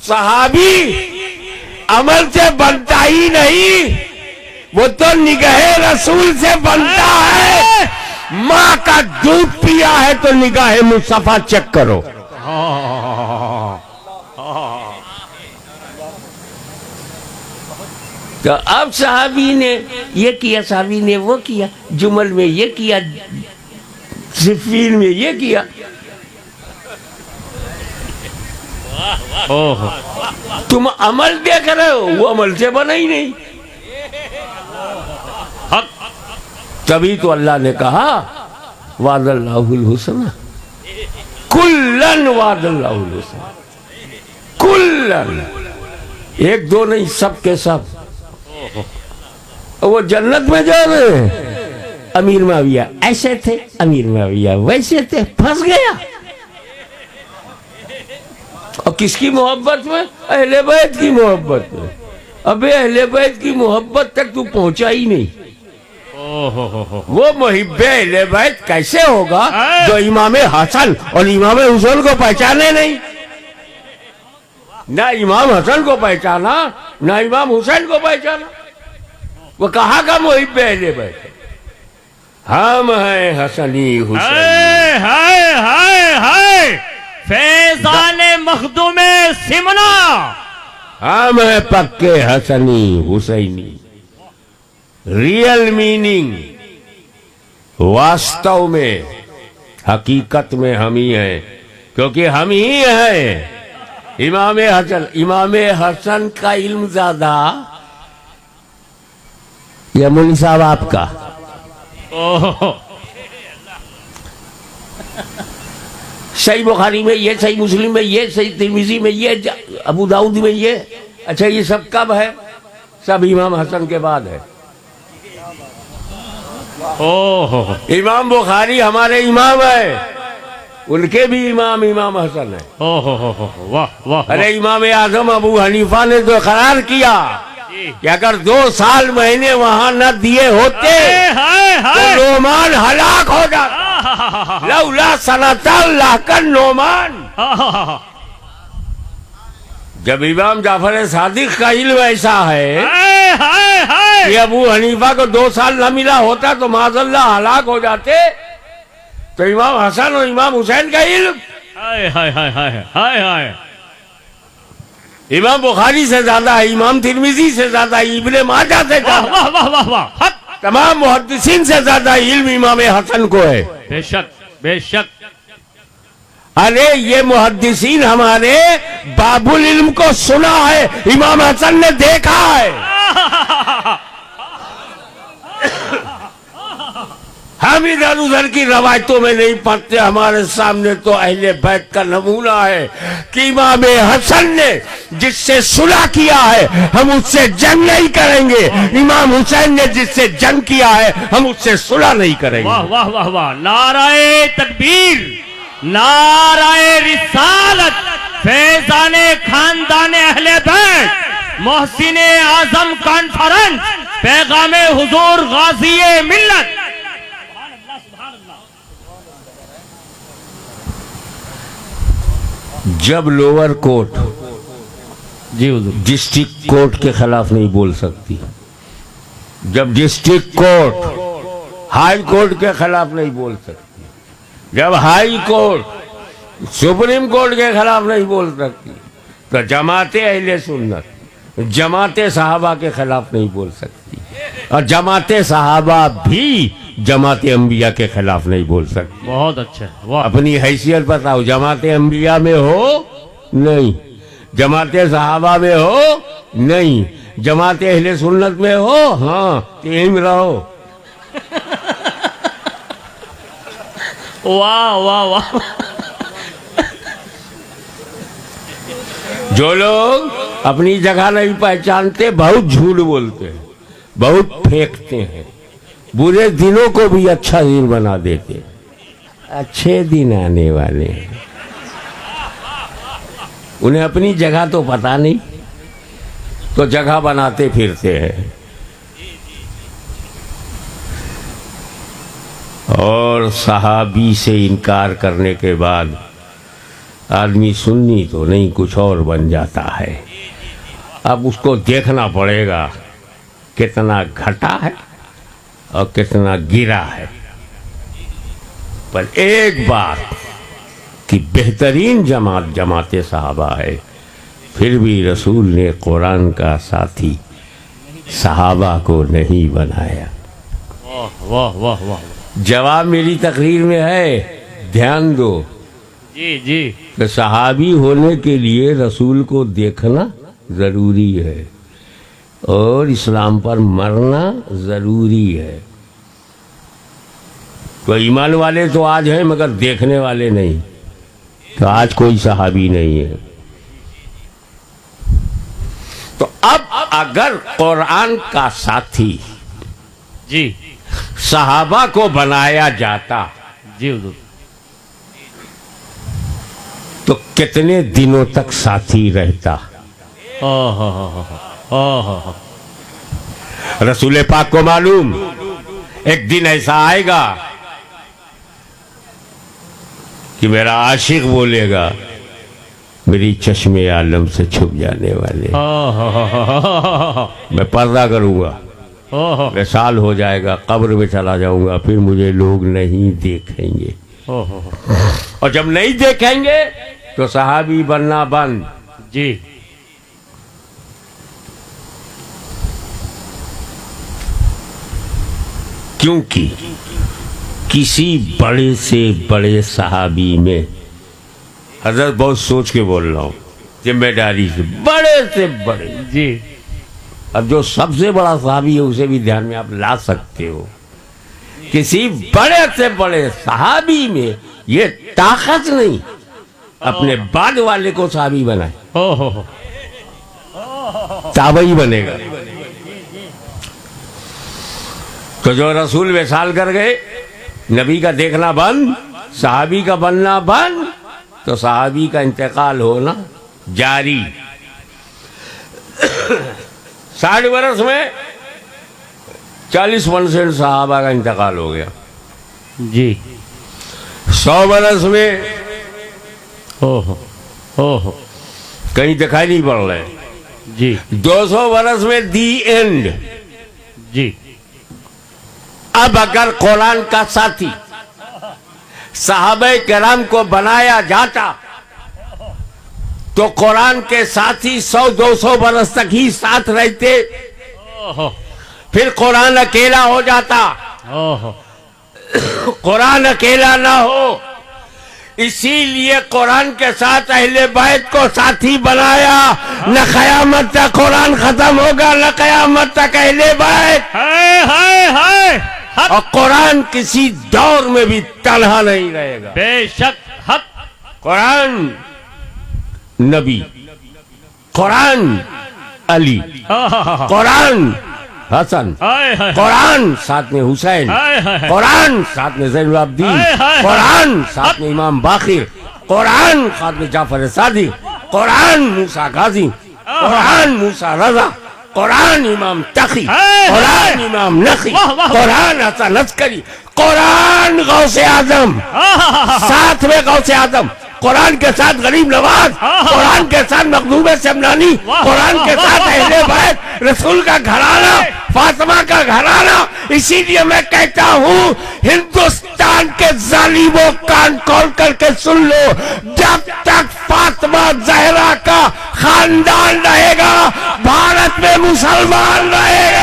सहाबी अमल से बनता ही नहीं, वो तो निगाहे रसूल से बनता है। माँ का दूध पिया है तो निगाहे मुस्तफा चेक करो। तो अब सहाबी ने ये किया, सहाबी ने वो किया, जुमल में ये किया, सिफीन में ये किया। तुम अमल देख रहे हो, वो अमल से बना ही नहीं। तभी तो अल्लाह ने कहा वादल्लाहुल हुस्ना, कुल्लन वादल्लाहुल हुस्ना, कुल्लन, एक दो नहीं, सब के सब। वो जन्नत में जा रहे हैं। अमीर माविया ऐसे थे, अमीर माविया वैसे थे, फंस गया। और किसकी मोहब्बत में? अहले बैत की मोहब्बत में। अबे अहले बैत की मोहब्बत तक तू पहुंचा ही नहीं। वो मुहिब्बे अहले बैत कैसे होगा जो इमाम हसन और इमाम हुसैन को पहचाने नहीं? ना इमाम हसन को पहचाना, ना इमाम हुसैन को पहचाना। वो कहाँ का मुहिब्बे अहले बैत? हम हैं हसनी हुसैनी। हाय हाय हाय फैजाने मखदूमे सिमना। हम हैं पक्के हसनी हुसैनी। रियल मीनिंग, वास्तव में, हकीकत में हम ही हैं, क्योंकि हम ही हैं इमाम हसन। इमाम हसन का इल्म ज्यादा या मौलवी साहब आपका? सही बुखारी में ये, सही मुस्लिम में ये, सही तिरमिजी में ये, अबू दाऊद में ये। अच्छा, ये सब कब है? सब इमाम हसन के बाद है। इमाम बुखारी हमारे इमाम है, उनके भी इमाम इमाम हसन है। वाह वाह। अरे इमाम आजम अबू हनीफा ने तो करार किया कि अगर 2 साल महीने वहां न दिए होते तो नोमान हलाक हो जाता। लौला सनतल लाकन नोमान। जब इमाम जाफर सादिक का इल्म ऐसा है कि अबू हनीफा को 2 साल न मिला होता तो माज़अल्लाह हलाक हो जाते, तो इमाम हसन और इमाम हुसैन का इल्म हाय हाय हाय हाय हाय हाय इमाम बुखारी से ज्यादा है, इमाम तिरमिजी से ज्यादा, इब्ने माजा से ज्यादा, वाह वाह वाह वाह, तमाम मुहद्दिसीन से ज्यादा इल्म इमाम हसन को है। बेशक बेशक। अरे ये मुहद्दिसीन हमारे बाबुल इल्म को सुना है, इमाम हसन ने देखा है। हम इधर उधर की रवायतों में नहीं पढ़ते। हमारे सामने तो अहले बैत का नमूना है कि इमाम हसन ने जिससे सुलह किया है हम उससे जंग नहीं करेंगे, इमाम हुसैन ने जिससे जंग किया है हम उससे सुलह नहीं करेंगे। वाह वाह वाह वाह। नाराए तकबीर, नाराए रिसालत, फैजाने खानदाने अहले बैत, मोहसिने आजम कॉन्फ्रेंस, पैगामे हुजूर गाज़िए मिल्लत। जब लोअर कोर्ट जी हुजूर डिस्ट्रिक्ट कोर्ट के खिलाफ नहीं बोल सकती, जब डिस्ट्रिक्ट कोर्ट हाई कोर्ट के खिलाफ नहीं बोल सकती, जब हाई कोर्ट सुप्रीम कोर्ट के खिलाफ नहीं बोल सकती, तो जमाते अहले सुन्नत, जमाते सहाबा के खिलाफ नहीं बोल सकती, और जमाते सहाबा भी जमाते अंबिया के खिलाफ नहीं बोल सकती। बहुत अच्छा। वाह। अपनी हैसियत बताओ, जमाते अंबिया में हो नहीं, जमाते सहाबा में हो नहीं, जमाते अहले सुन्नत में हो, हाँ तीन रहो। वाह वाह वाह। जो लोग अपनी जगह नहीं पहचानते बहुत झूठ बोलते हैं, बहुत फेंकते हैं, बुरे दिनों को भी अच्छा दिन बना देते। अच्छे दिन आने वाले हैं, उन्हें अपनी जगह तो पता नहीं, तो जगह बनाते फिरते हैं। और सहाबी से इनकार करने के बाद आदमी सुन्नी तो नहीं कुछ और बन जाता है। अब उसको देखना पड़ेगा कितना घटा है और कितना गिरा है। पर एक बात कि बेहतरीन जमाते सहाबा है, फिर भी रसूल ने कुरान का साथी सहाबा को नहीं बनाया। वाह वाह वाह वाह। जवाब मेरी तकरीर में है, ध्यान दो। जी जी। कि सहाबी होने के लिए रसूल को देखना जरूरी है और इस्लाम पर मरना जरूरी है। तो ईमान वाले तो आज हैं मगर देखने वाले नहीं, तो आज कोई सहाबी नहीं है। तो अब अगर कुरान का साथी जी सहाबा को बनाया जाता जी हुजूर। तो कितने दिनों तक साथी रहता। रसूल पाक को मालूम एक दिन ऐसा आएगा कि मेरा आशिक बोलेगा मेरी चश्मे आलम से छुप जाने वाले, मैं पर्दा करूंगा, मैं साल हो जाएगा, कब्र में चला जाऊंगा, फिर मुझे लोग नहीं देखेंगे। और जब नहीं देखेंगे तो सहाबी बनना बंद। जी क्योंकि किसी बड़े से बड़े सहाबी में, हजरत बहुत सोच के बोल रहा हूं, जिम्मेदारी से, बड़े से बड़े। जी। अब जो सबसे बड़ा सहाबी है उसे भी ध्यान में आप ला सकते हो। किसी बड़े से बड़े सहाबी में ये ताकत नहीं अपने बाद वाले को सहाबी बनाए, ताबई बनेगा। तो जो रसूल विसाल कर गए, नबी का देखना बंद, सहाबी का बनना बंद, तो सहाबी का इंतकाल होना जारी। 60 वर्ष में 40% सहाबा का इंतकाल हो गया। जी। 100 वर्ष में ओहो कहीं दिखाई नहीं पड़ रहे। जी। 200 वर्ष में दी एंड। जी। अब अगर कुरान का साथी सहाबे किराम को बनाया जाता तो कुरान के साथी 100-200 वर्ष तक ही साथ रहते, फिर कुरान अकेला हो जाता। कुरान अकेला ना हो, इसीलिए कुरान के साथ अहले बैत को साथी बनाया। न कयामत तक कुरान खत्म होगा, न कयामत तक अहले बैत। और कुरान किसी दौर में भी तन्हा नहीं रहेगा। बेशक हक। कुरान नबी, कुरान अली, कुरान हसन, कुरान साथ में हुसैन, कुरान साथ में ज़ैनुल आबिदीन, कुरान साथ में इमाम बाकिर, कुरान साथ में जाफर सादिक, कुरान मूसा गाजी, कुरान मूसा रजा, कुरान इमाम तकी, कुरान इमाम नकी, कुरान हसन अस्करी, कुरान गौसे आजम, साथ में गौसे आजम, कुरान के साथ गरीब नवाज, कुरान के साथ मखदूम शमनानी, कुरान के साथ अहले बैत, रसूल का घराना, फातिमा का घराना। इसीलिए मैं कहता हूँ हिंदुस्तान के जालिमों कान खोल करके सुन लो, जब तक फातिमा जहरा का खानदान रहेगा भारत में मुसलमान रहेगा।